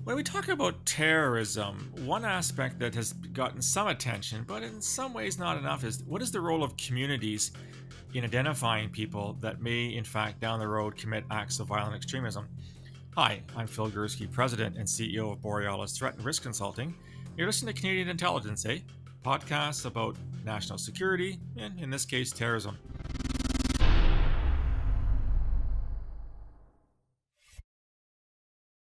When we talk about terrorism, one aspect that has gotten some attention, but in some ways not enough, is what is the role of communities in identifying people that may, in fact, down the road commit acts of violent extremism? Hi, I'm Phil Gurski, President and CEO of Borealis Threat and Risk Consulting. You're listening to Canadian Intelligence, podcasts about national security and, in this case, terrorism.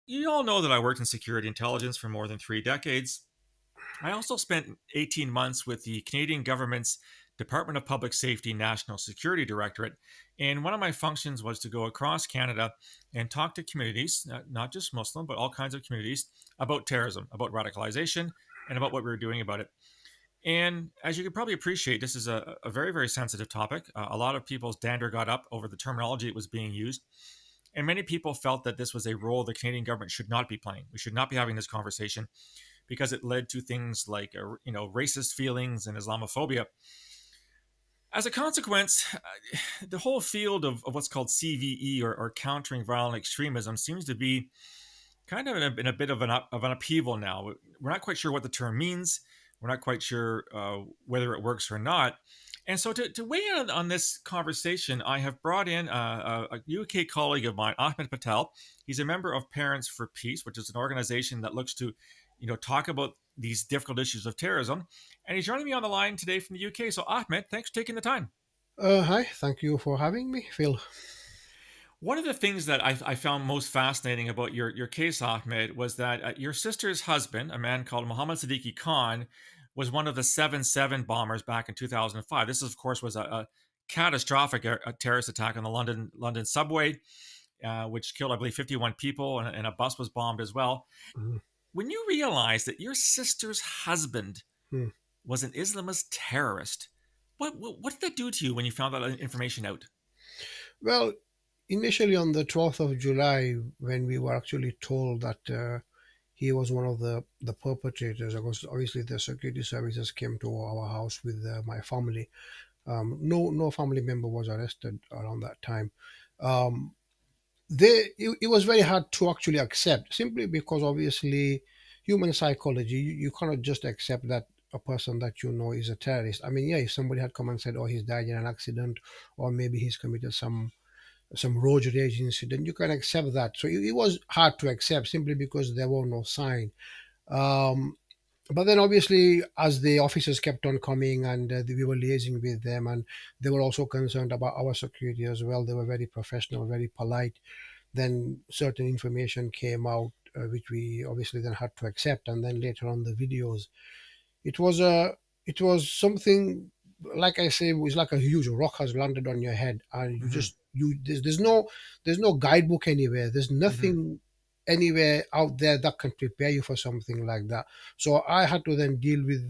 You all know that I worked in security intelligence for more than 3 decades. I also spent 18 months with the Canadian government's Department of Public Safety National Security Directorate. And one of my functions was to go across Canada and talk to communities, not just Muslim, but all kinds of communities, about terrorism, about radicalization, and about what we were doing about it. And as you can probably appreciate, this is a very, very sensitive topic. A lot of people's dander got up over the terminology it was being used. And many people felt that this was a role the Canadian government should not be playing. We should not be having this conversation because it led to things like racist feelings and Islamophobia. As a consequence, the whole field of what's called CVE or countering violent extremism seems to be kind of in a bit of an upheaval now. We're not quite sure what the term means. We're not quite sure whether it works or not. And so to weigh in on this conversation, I have brought in a UK colleague of mine, Ahmed Patel. He's a member of Parents for Peace, which is an organization that looks to, talk about these difficult issues of terrorism. And he's joining me on the line today from the UK. So Ahmed, thanks for taking the time. Hi, thank you for having me, Phil. One of the things that I found most fascinating about your case, Ahmed, was that your sister's husband, a man called Mohammed Siddiqui Khan, was one of the 7/7 bombers back in 2005. This, of course, was a catastrophic a terrorist attack on the London subway, which killed, I believe, 51 people, and a bus was bombed as well. Mm, When you realize that your sister's husband mm. was an Islamist terrorist, what did that do to you when you found that information out? Well, initially on the 12th of July, when we were actually told that he was one of the perpetrators, because obviously the security services came to our house with my family. No family member was arrested around that time. Um, it was very hard to actually accept, simply because obviously human psychology, you cannot just accept that a person that you know is a terrorist. I mean, yeah, if somebody had come and said, oh, he's died in an accident, or maybe he's committed some road rage incident, you can accept that. So it was hard to accept, simply because there were no sign. um, but then obviously, as the officers kept on coming, and we were liaising with them, and they were also concerned about our security as well. They were very professional, very polite. Then certain information came out, which we obviously then had to accept, and then later on the videos, it was a it was something, like I say, it was like a huge rock has landed on your head, and you Hmm. just you there's no guidebook anywhere, there's Hmm. nothing anywhere out there that can prepare you for something like that. So I had to then deal with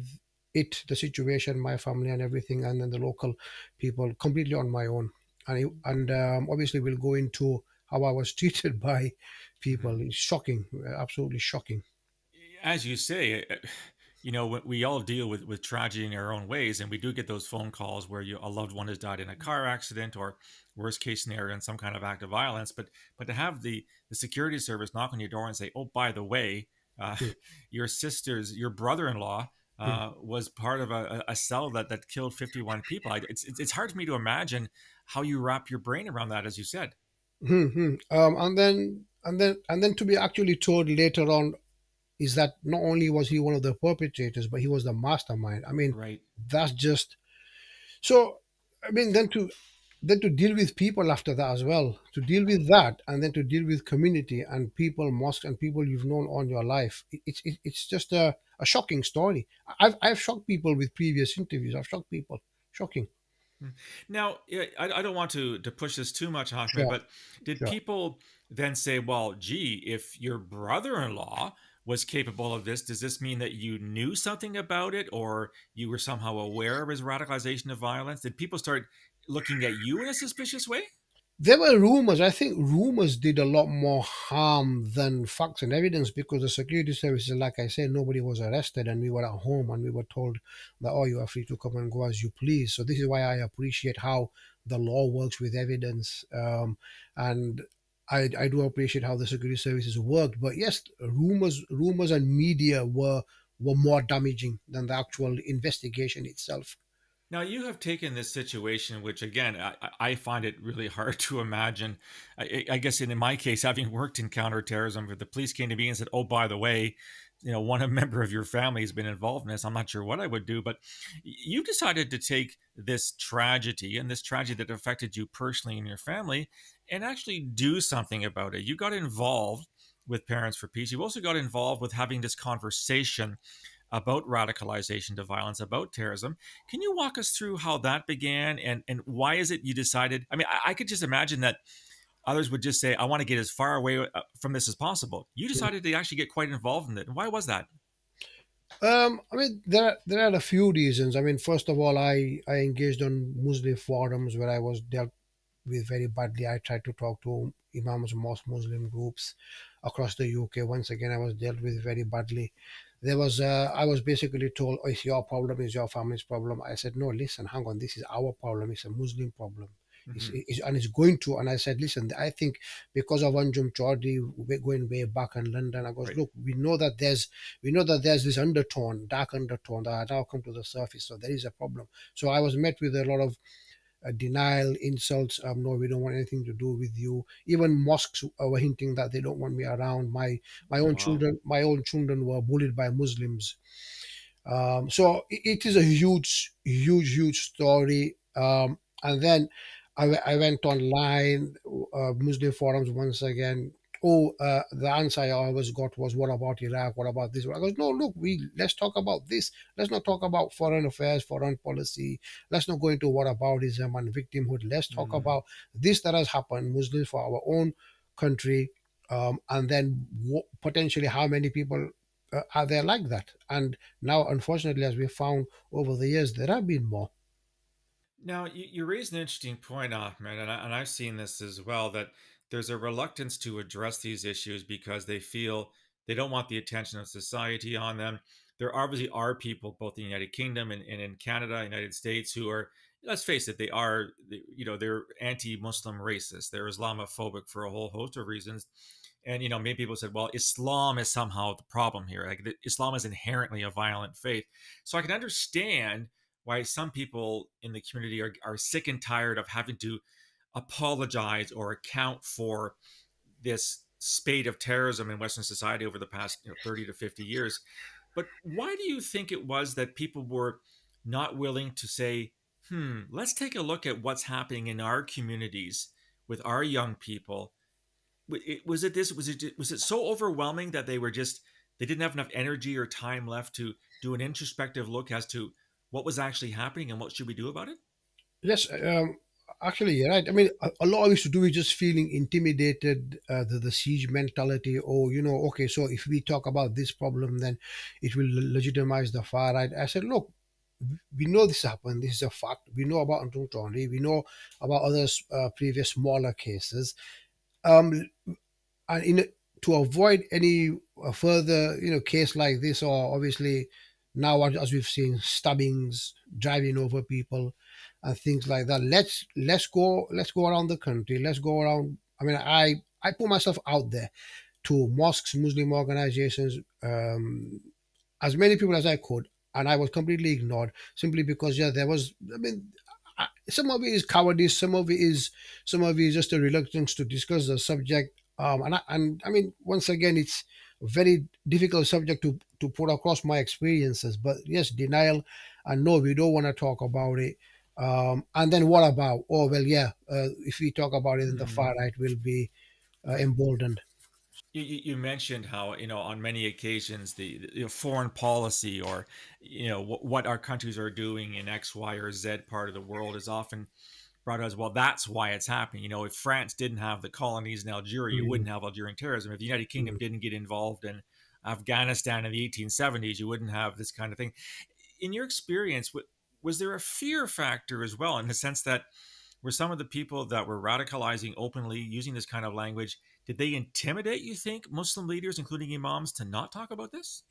the situation, my family and everything, and then the local people, completely on my own. And obviously we'll go into how I was treated by Hmm. people. It's shocking, absolutely shocking. As you say, we all deal with tragedy in our own ways, and we do get those phone calls where a loved one has died in a car accident, or worst case scenario, in some kind of act of violence. But to have the security service knock on your door and say, "Oh, by the way, uh, Hmm, your brother-in-law." hmm, Was part of a cell that killed 51 people. It's hard for me to imagine how you wrap your brain around that, as you said. hmm, hmm. And then to be actually told later on is that not only was he one of the perpetrators, but he was the mastermind. I mean, Right. that's just so. I mean, then to deal with people after that as well, to deal with that, and then to deal with community and people, mosques, and people you've known all your life. It's just a shocking story. I've shocked people with previous interviews. I've shocked people. Shocking. Mm. Now, yeah, I don't want to push this too much, Ahmed, Sure, but did sure. people then say, well, gee, if your brother-in-law was capable of this, does this mean that you knew something about it, or you were somehow aware of his radicalization of violence? Did people start looking at you in a suspicious way? There were rumors. I think rumors did a lot more harm than facts and evidence, because the security services, like I said, nobody was arrested, and we were at home and we were told that, oh, you are free to come and go as you please. So this is why I appreciate how the law works with evidence. And I do appreciate how the security services worked, but yes, rumors and media were more damaging than the actual investigation itself. Now, you have taken this situation, which again, I find it really hard to imagine. I guess in my case, having worked in counterterrorism, if the police came to me and said, "Oh, by the way, one a member of your family has been involved in this," I'm not sure what I would do. But you decided to take this tragedy and this tragedy that affected you personally and your family, and actually do something about it. You got involved with Parents for Peace. You also got involved with having this conversation about radicalization to violence, about terrorism. Can you walk us through how that began, and why is it you decided? I mean, I could just imagine that others would just say, I want to get as far away from this as possible. You decided to actually get quite involved in it. Why was that? I mean, there are a few reasons. I mean, first of all, I engaged on Muslim forums where I was dealt with very badly. I tried to talk to imams, most Muslim groups across the UK. Once again, I was dealt with very badly. I was basically told, oh, it's your problem, it's your family's problem. I said, no, listen, hang on, this is our problem. It's a Muslim problem. Hmm. And it's going to. And I said, listen, I think because of Anjum Chaudhry, we're going way back in London. I goes, Right. look, we know that there's this undertone, dark undertone that had now come to the surface. So there is a problem. So I was met with a lot of denial, insults. No, we don't want anything to do with you. Even mosques were hinting that they don't want me around. Oh, wow. My own children were bullied by Muslims. So it is a huge story. And then I went online, Muslim forums once again. Oh, the answer I always got was, "What about Iraq? What about this?" I goes, "No, look, we let's talk about this. Let's not talk about foreign affairs, foreign policy. Let's not go into whataboutism and victimhood. Let's talk Mm. about this that has happened, Muslims for our own country, and then potentially how many people are there like that?" And now, unfortunately, as we found over the years, there have been more. Now, you raised an interesting point, Ahmed, and I've seen this as well, that there's a reluctance to address these issues because they feel they don't want the attention of society on them. There obviously are people, both in the United Kingdom and in Canada, United States, who are, let's face it, they're anti-Muslim racist. They're Islamophobic for a whole host of reasons. And, many people said, well, Islam is somehow the problem here. Like, Islam is inherently a violent faith. So I can understand why some people in the community are sick and tired of having to apologize or account for this spate of terrorism in Western society over the past 30 to 50 years. But why do you think it was that people were not willing to say, let's take a look at what's happening in our communities with our young people? Was it so overwhelming that they didn't have enough energy or time left to do an introspective look as to what was actually happening and what should we do about it? Yes, actually, you're right. I mean, a lot of it to do with just feeling intimidated, the siege mentality. Oh, okay, so if we talk about this problem, then it will legitimize the far right. I said, look, we know this happened. This is a fact. We know about Anton Tondi. We know about other previous smaller cases. Um, and to avoid any further case like this, or obviously now as we've seen stabbings, driving over people and things like that, let's go around the country, let's go around. I mean, I put myself out there to mosques, Muslim organizations, as many people as I could, and I was completely ignored simply because, yeah, there was. I mean, some of it is cowardice, some of it is just a reluctance to discuss the subject. And I mean, once again, it's a very difficult subject to put across my experiences. But yes, denial, and no, we don't want to talk about it. And then what about? Oh well, yeah. If we talk about it, then the Mm. far right will be Right. emboldened. You mentioned how on many occasions the foreign policy or what our countries are doing in X, Y, or Z part of the world is often brought as well. That's why it's happening. If France didn't have the colonies in Algeria, you Mm, wouldn't have Algerian terrorism. If the United Kingdom mm. didn't get involved in Afghanistan in the 1870s, you wouldn't have this kind of thing. In your experience, was there a fear factor as well, in the sense that were some of the people that were radicalizing openly using this kind of language, did they intimidate, you think, Muslim leaders, including imams, to not talk about this?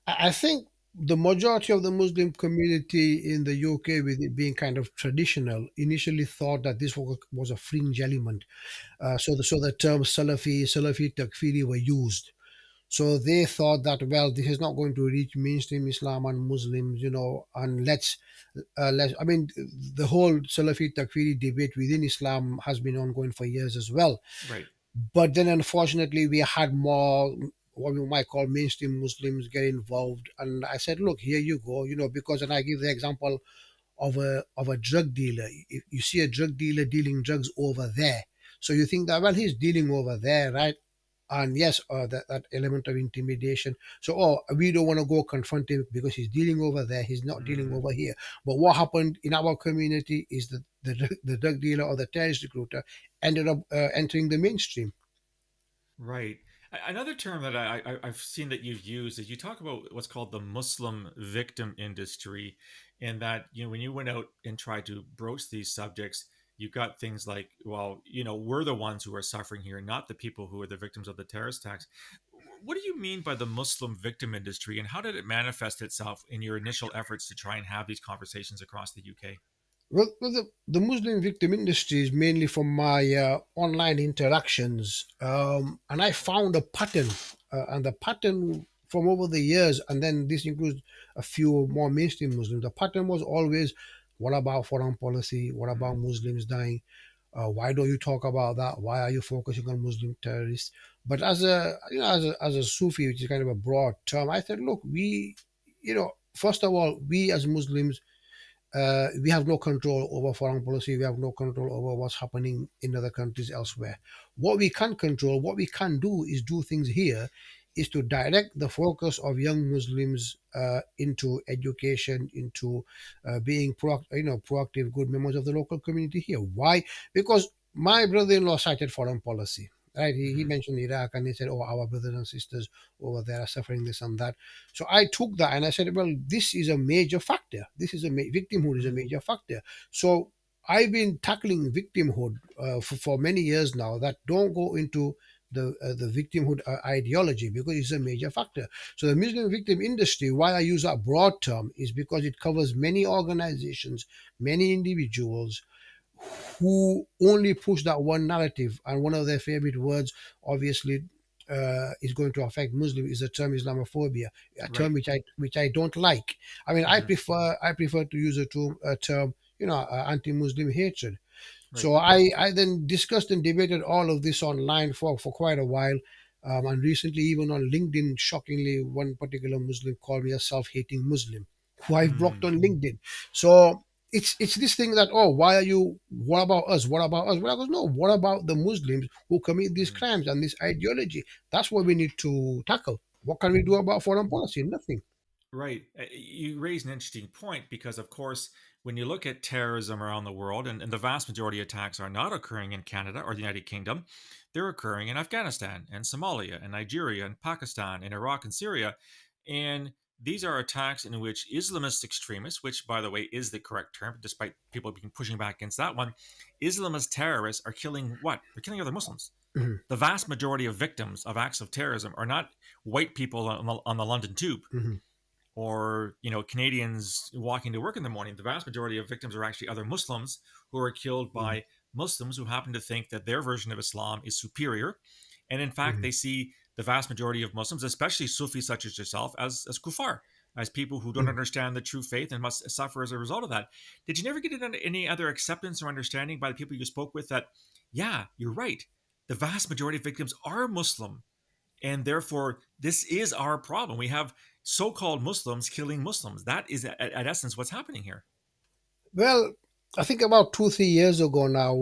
I think. the majority of the Muslim community in the UK, with it being kind of traditional, initially thought that this was a fringe element. So the term Salafi, Takfiri were used. So they thought that, well, this is not going to reach mainstream Islam and Muslims, and let's. I mean, the whole Salafi Takfiri debate within Islam has been ongoing for years as well. Right. But then, unfortunately, we had more what we might call mainstream Muslims get involved, and I said, look, here you go, because, and I give the example of a drug dealer. If you see a drug dealer dealing drugs over there, so you think that, well, he's dealing over there, right? And yes, that element of intimidation. So, we don't want to go confront him because he's dealing over there. He's not dealing Mm. over here. But what happened in our community is that the drug dealer or the terrorist recruiter ended up entering the mainstream. Right. Another term that I've seen that you've used is you talk about what's called the Muslim victim industry, and that when you went out and tried to broach these subjects, you got things like, well, we're the ones who are suffering here, not the people who are the victims of the terrorist attacks. What do you mean by the Muslim victim industry, and how did it manifest itself in your initial efforts to try and have these conversations across the UK? Well, the Muslim victim industry is mainly from my online interactions, and I found a pattern, and the pattern from over the years, and then this includes a few more mainstream Muslims. The pattern was always, what about foreign policy? What about Mm, Muslims dying? Why don't you talk about that? Why are you focusing on Muslim terrorists? But as a Sufi, which is kind of a broad term, I said, look, first of all, we as Muslims, we have no control over foreign policy. We have no control over what's happening in other countries elsewhere. What we can control, what we can do, is do things here, is to direct the focus of young Muslims into education, into being proactive, good members of the local community here. Why? Because my brother-in-law cited foreign policy. Right, he mhm, mentioned Iraq, and he said, "Oh, our brothers and sisters over there are suffering this and that." So I took that and I said, well, this is a major factor. Victimhood is a mm, major factor. So I've been tackling victimhood for many years now. That don't go into the victimhood ideology, because it's a major factor. So the Muslim victim industry, why I use that broad term, is because it covers many organizations, many individuals who only push that one narrative, and one of their favorite words, obviously, is going to affect Muslim, is the term Islamophobia, a right. term which I don't like. I mean, I Mhm, prefer I prefer to use a term, anti-Muslim hatred. right. So I then discussed and debated all of this online for quite a while. And recently, even on LinkedIn, shockingly, one particular Muslim called me a self-hating Muslim, who I've blocked Mm, on LinkedIn. So it's this thing that, oh, why are you? What about us? What about us? Well, I goes, no. What about the Muslims who commit these mhm. crimes and this ideology? That's what we need to tackle. What can we do about foreign policy? Nothing. Right. You raise an interesting point because, of course, when you look at terrorism around the world, and the vast majority of attacks are not occurring in Canada or the United Kingdom, they're occurring in Afghanistan and Somalia and Nigeria and Pakistan and Iraq and Syria. And these are attacks in which Islamist extremists, which, by the way, is the correct term, despite people being pushing back against that one, Islamist terrorists are killing what? They're killing other Muslims. Mhm, The vast majority of victims of acts of terrorism are not white people on the London Tube mhm, or Canadians walking to work in the morning. The vast majority of victims are actually other Muslims who are killed mhm, by Muslims who happen to think that their version of Islam is superior, and in fact, mhm, they see the vast majority of Muslims, especially Sufis such as yourself, as kuffar, as people who don't mhm. understand the true faith and must suffer as a result of that. Did you never get any other acceptance or understanding by the people you spoke with that, yeah, you're right, the vast majority of victims are Muslim, and therefore this is our problem? We have so-called Muslims killing Muslims. That is at essence what's happening here. Well, I think about 2 3 years ago now,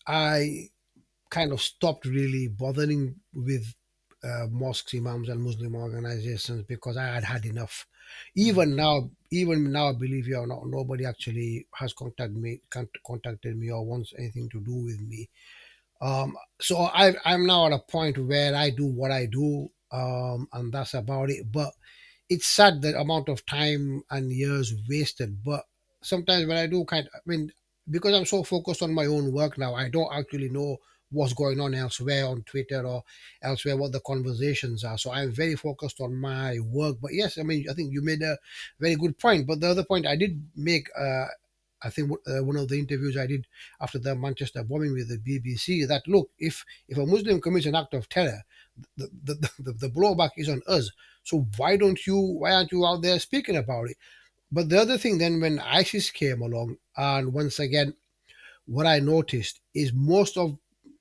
I kind of stopped really bothering with mosques, imams, and Muslim organizations, because I had had enough. Mm, Even now, believe it or not, nobody actually has contacted me or wants anything to do with me. So I'm now at a point where I do what I do, and that's about it. But it's sad the amount of time and years wasted. But sometimes when I do I mean, because I'm so focused on my own work now, I don't actually know what's going on elsewhere on Twitter or elsewhere, what the conversations are. So I'm very focused on my work. But yes, I mean, I think you made a very good point. But the other point I did make, I think one of the interviews I did after the Manchester bombing with the BBC, that look, if a Muslim commits an act of terror, the blowback is on us. So why aren't you out there speaking about it? But the other thing then, when ISIS came along, and once again, what I noticed is most of,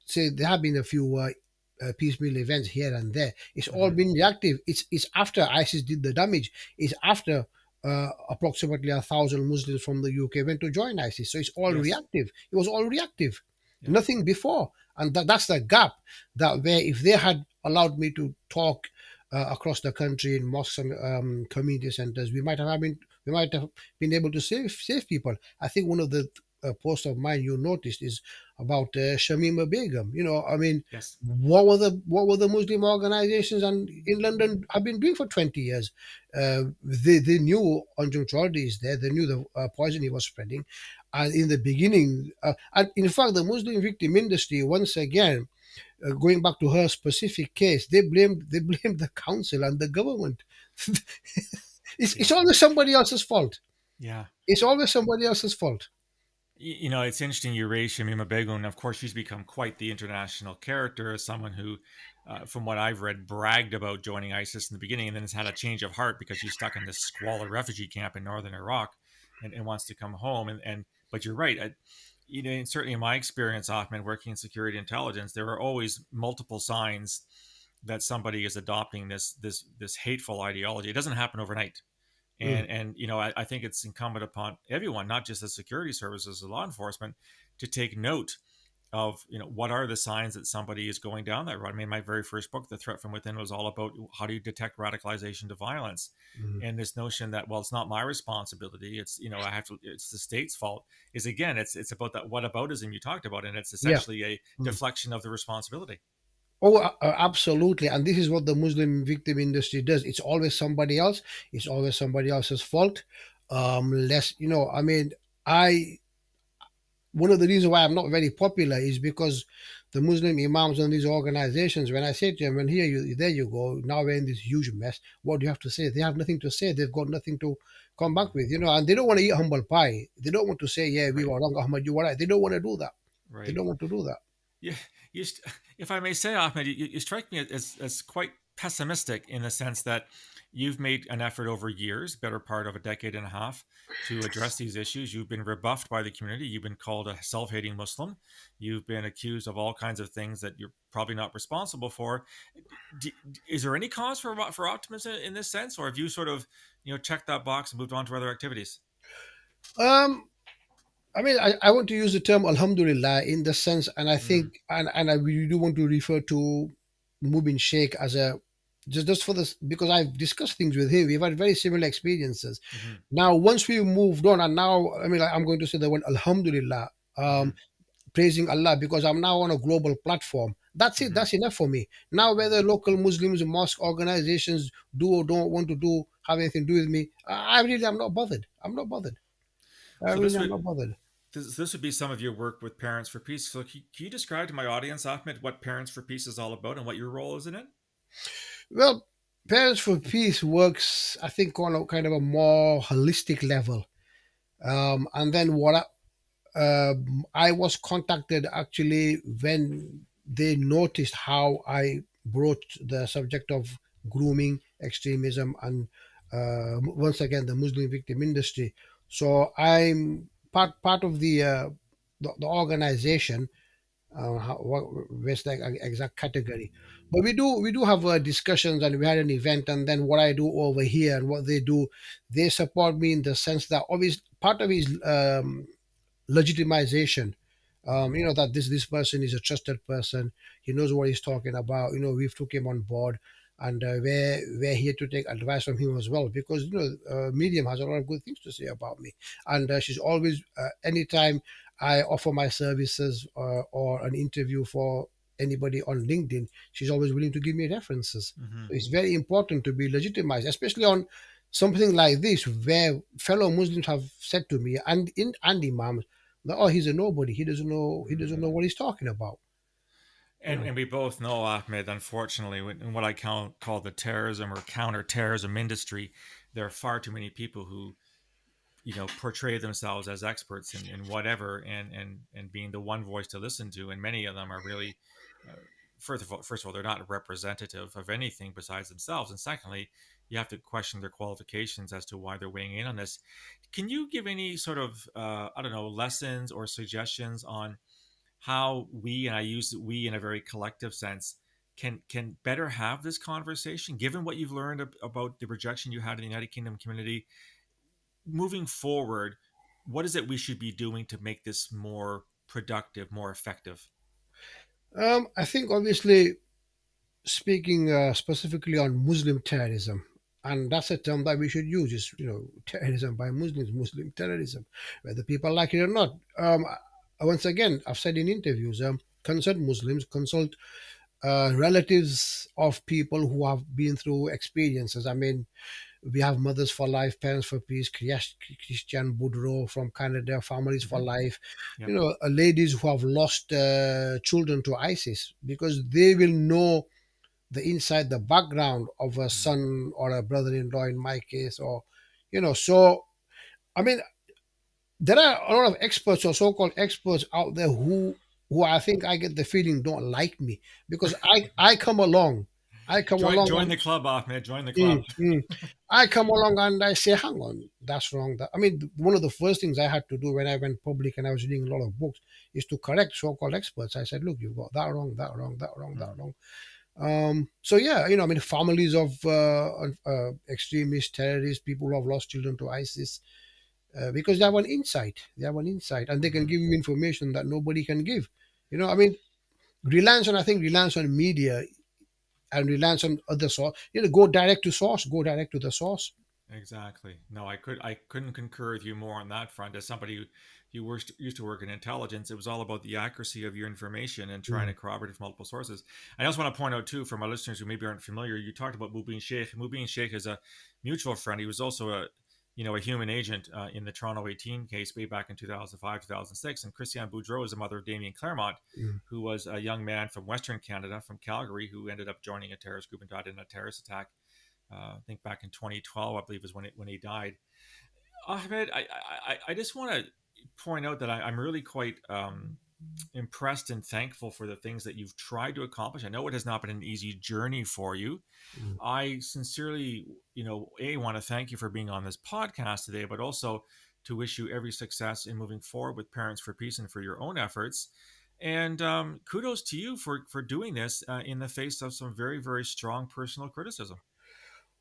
say, there have been a few piecemeal events here and there. It's all Hmm. been reactive. It's after ISIS did the damage. It's after approximately 1,000 Muslims from the UK went to join ISIS. So it's all Yes. reactive. It was all reactive. Yeah. Nothing before, and that's the gap. That where if they had allowed me to talk across the country in mosques and community centers, we might have been able to save people. I think one of the post of mine you noticed is about Shamima Begum. I mean, Yes. what were the Muslim organizations and in London have been doing for 20 years? They knew Anjum Chaudhry is there. They knew the poison he was spreading, and in the beginning, and in fact, the Muslim victim industry once again. Going back to her specific case, they blamed the council and the government. It's Yeah. always somebody else's fault. Yeah. It's always somebody else's fault. It's interesting you raised Shamima Begum. Of course, she's become quite the international character as someone who, from what I've read, bragged about joining ISIS in the beginning and then has had a change of heart because she's stuck in this squalor refugee camp in northern Iraq and wants to come home. But you're right. And certainly in my experience, Ahmed, working in security intelligence, there are always multiple signs that somebody is adopting this hateful ideology. It doesn't happen overnight. Mm, I think it's incumbent upon everyone, not just the security services or law enforcement, to take note of what are the signs that somebody is going down that road. I mean, my very first book, The Threat from Within, was all about how do you detect radicalization to violence, mm. and this notion that, well, it's not my responsibility, I have to, it's the state's fault, is again, it's about that whataboutism you talked about, and it's Yeah. essentially a Mm. deflection of the responsibility. Oh, absolutely. And this is what the Muslim victim industry does. It's always somebody else. It's always somebody else's fault. Less, I mean, I one of the reasons why I'm not very popular is because the Muslim imams and these organizations, when I say to them, "When here you there you go, now we're in this huge mess. What do you have to say?" They have nothing to say. They've got nothing to come back Mhm. with, and they don't want to eat humble pie. They don't want to say, "Yeah, we Right. were wrong, Ahmad, you were right." They don't want to do that. They Right. don't want to do that. Yeah, if I may say, Ahmed, you strike me as quite pessimistic in the sense that you've made an effort over years, better part of a decade and a half, to address these issues. You've been rebuffed by the community. You've been called a self-hating Muslim. You've been accused of all kinds of things that you're probably not responsible for. Is there any cause for optimism in this sense, or have you sort of checked that box and moved on to other activities? Um, I mean, I want to use the term Alhamdulillah in the sense, and I Mm, think, and I really do want to refer to Mubin Sheikh as a just for this because I've discussed things with him. We've had very similar experiences. hmm. Now, once we moved on, and now, I mean, I'm going to say the word Alhamdulillah, Hmm. praising Allah because I'm now on a global platform. That's it. Hmm. That's enough for me. Now, whether local Muslims, mosque organizations do or don't want to do have anything to do with me, I really am not bothered. I'm not bothered. I So really this am would not bothered. this would be some of your work with Parents for Peace. So can you describe to my audience, Ahmed, what Parents for Peace is all about and what your role is in it? Well, Parents for Peace works, I think, on a kind of a more holistic level. And then I was contacted actually when they noticed how I brought the subject of grooming, extremism, and once again the Muslim victim industry. So I'm part of the organization, where's the exact category. But we do have discussions, and we had an event, and then what I do over here and what they do, they support me in the sense that obviously part of it is legitimization. Hmm. That this person is a trusted person. He knows what he's talking about. We've took him on board, and we're here to take advice from him as well because Medium has a lot of good things to say about me, and she's always anytime I offer my services or an interview for anybody on LinkedIn, she's always willing to give me references. Hmm. So it's very important to be legitimized, especially on something like this, where fellow Muslims have said to me and imams that, oh, he's a nobody. He doesn't know. He doesn't know what he's talking about. You know. And we both know, Ahmed, unfortunately, in what I call the terrorism or counterterrorism industry, there are far too many people who, portray themselves as experts in whatever, and being the one voice to listen to. And many of them are really, uh, first of all, they're not representative of anything besides themselves. And secondly, you have to question their qualifications as to why they're weighing in on this. Can you give any sort of, I don't know, lessons or suggestions on how we, and I use we in a very collective sense, can better have this conversation, given what you've learned about the rejection you had in the United Kingdom community moving forward? What is it we should be doing to make this more productive, more effective? I think obviously speaking specifically on Muslim terrorism, and that's a term that we should use. Is terrorism by Muslims, Muslim terrorism, whether people like it or not. Once again, I've said in interviews, consult Muslims, consult relatives of people who have been through experiences. I mean, we have Mothers for Life, Parents for Peace, Christian Boudreau from Canada, Families for Hmm. Life, Yep. ladies who have lost children to ISIS, because they will know the inside, the background of a Mm. son or a brother-in-law in my case, so I mean, there are a lot of experts or so-called experts out there who I think I get the feeling don't like me, because I come along, I come join along join and the club, Ahmed. Join the mm, club. mm, I come along and I say, hang on, that's wrong. I mean, one of the first things I had to do when I went public and I was reading a lot of books is to correct so-called experts. I said, look, you've got that wrong, that wrong, that wrong, that Mm. wrong. So yeah, I mean, families of extremists, terrorists, people who have lost children to ISIS, because they have an insight. They have an insight, and they can Hmm. give you information that nobody can give. I mean, reliance on media and reliance on other source. Go direct to source. Go direct to the source. Exactly. No, I couldn't concur with you more on that front. As somebody who used to work in intelligence, it was all about the accuracy of your information and trying to Mm, corroborate it from multiple sources. I also want to point out too, for my listeners who maybe aren't familiar, you talked about Mubin Sheikh. Mubin Sheikh is a mutual friend. He was also a human agent in the Toronto 18 case way back in 2005, 2006. And Christiane Boudreau is the mother of Damien Claremont, mm, who was a young man from Western Canada, from Calgary, who ended up joining a terrorist group and died in a terrorist attack. I think back in 2012, I believe, is when he died. Ahmed, I just want to point out that I'm really quite impressed and thankful for the things that you've tried to accomplish. I know it has not been an easy journey for you. mm. I sincerely, want to thank you for being on this podcast today, but also to wish you every success in moving forward with Parents for Peace and for your own efforts. And kudos to you for doing this in the face of some very, very strong personal criticism.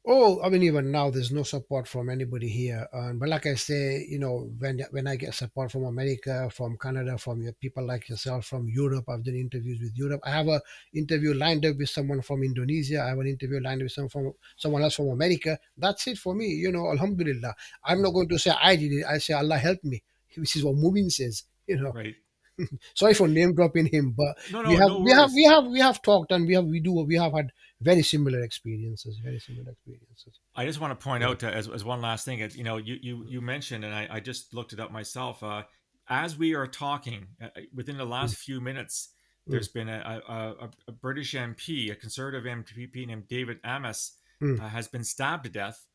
Oh, I mean, even now, there's no support from anybody here. But like I say, when I get support from America, from Canada, from people like yourself, from Europe, I've done interviews with Europe. I have a interview lined up with someone from Indonesia. I have an interview lined up with someone else from America. That's it for me. Alhamdulillah. I'm not going to say I did it. I say Allah help me, which is what Mubin says. Right. Sorry for name dropping him, but No, we no, have no we have we worries. have we have talked, and we have had very similar experiences. Very similar experiences. I just want to point Yeah. out as one last thing, you mentioned, and I just looked it up myself. As we are talking, within the Mm, last few minutes, mm, there's been a British MP, a Conservative MP named David Amis, mm, has been stabbed to death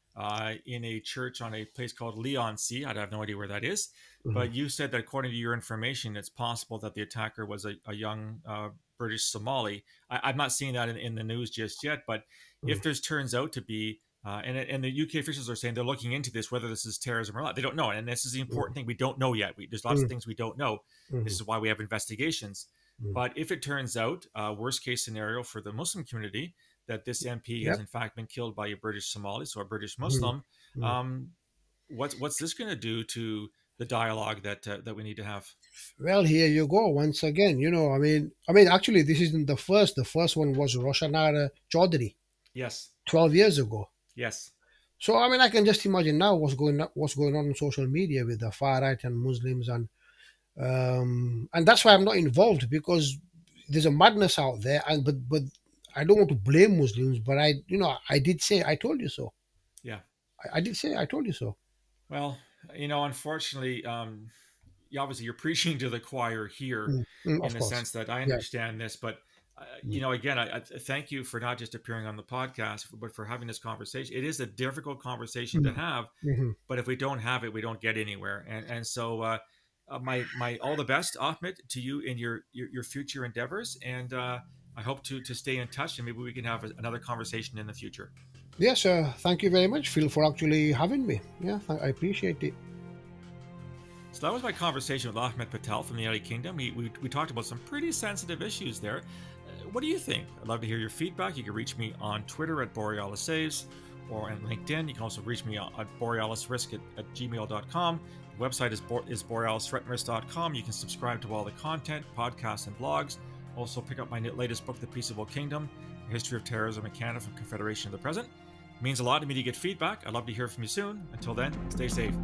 in a church on a place called Leon Sea. I have no idea where that is. mm, But you said that according to your information, it's possible that the attacker was a young British Somali. I'm not seeing that in the news just yet, but mm, if there's turns out to be and the UK officials are saying they're looking into this, whether this is terrorism or not. They don't know, and this is the mm, important thing. We don't know yet. There's lots of mm, things we don't know. This mm, is why we have investigations. mm. But if it turns out, worst case scenario for the Muslim community, that this MP has Yep. in fact been killed by a British Somali, so a British Mm, Muslim, mm. um, what's this going to do to the dialogue that we need to have? Well, here you go once again. I mean, actually, this isn't the first. The first one was Roshanara Chaudhary Yes, 12 years ago. yes, So I mean, I can just imagine now what's going on social media with the far right and Muslims, and that's why I'm not involved, because there's a madness out there. And but I don't want to blame Muslims, but I did say I told you so. yeah. I did say I told you so. Well, unfortunately, obviously you're preaching to the choir here Mm, mm, in of the course. sense that I Yeah. understand this, but Again, I thank you for not just appearing on the podcast, but for having this conversation. It is a difficult conversation to Mhm. have, Mhm. but if we don't have it, we don't get anywhere. My all the best, Ahmed, to you in your future endeavors, and I hope to stay in touch, and maybe we can have another conversation in the future. Yes, thank you very much, Phil, for actually having me. Yeah, I appreciate it. So that was my conversation with Ahmed Patel from the United Kingdom. We talked about some pretty sensitive issues there. What do you think? I'd love to hear your feedback. You can reach me on Twitter at Borealis Saves or on LinkedIn. You can also reach me at borealisrisk at gmail.com. The website is borealisthreatandrisk.com. You can subscribe to all the content, podcasts, and blogs. Also, pick up my latest book, The Peaceable Kingdom, A History of Terrorism in Canada from Confederation to the Present. It means a lot to me to get feedback. I'd love to hear from you soon. Until then, stay safe.